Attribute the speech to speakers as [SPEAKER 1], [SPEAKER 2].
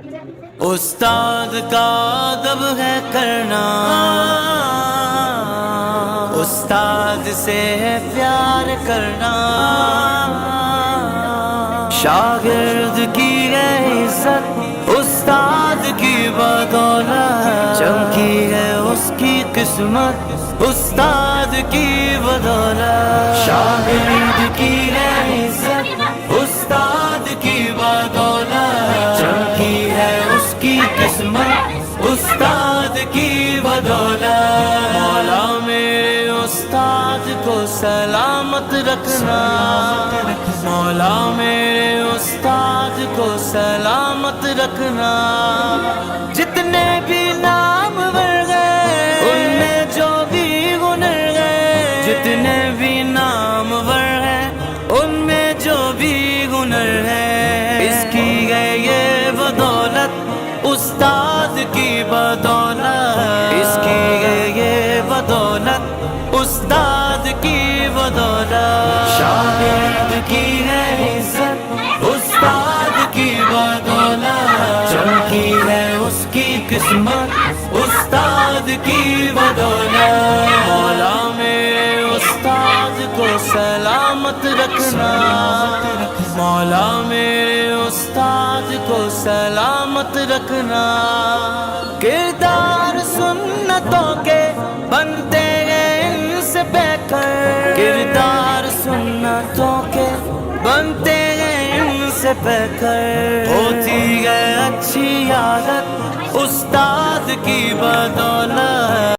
[SPEAKER 1] استاد کا ادب ہے کرنا، استاد سے ہے پیار کرنا، شاگرد کی ہے عزت استاد کی بدولت، چمکی ہے اس کی قسمت استاد کی بدولت، شاگرد کی ہے عزت استاد کی بدولت، چمکی ہے اس کی قسمت استاد کی بدولت۔ مولا میرے استاد کو سلامت رکھنا، مولا میرے استاد کو سلامت رکھنا، جتنے بھی نامور گئے ان میں جو بھی ہنر گئے، جتنے بھی نامور ہیں ان میں جو بھی ہنر ہے، اس کی ہے یہ بدولت استاد کی بدولت، اس کی ہے یہ بدولت استاد کی بدولت، شاگرد کی ہے عزت استاد کی بدولت، چمکی ہے اس کی قسمت استاد کی بدولت۔ مولا میرے استاد کو سلامت رکھنا، مولا میرے استاد کو سلامت رکھنا، کردار سنتوں کے بنتے ہیں ان سے بے کر، کردار سنتوں کے بنتے ہیں ان سے بے کر، ہوتی ہے اچھی عادت استاد کی بدولت۔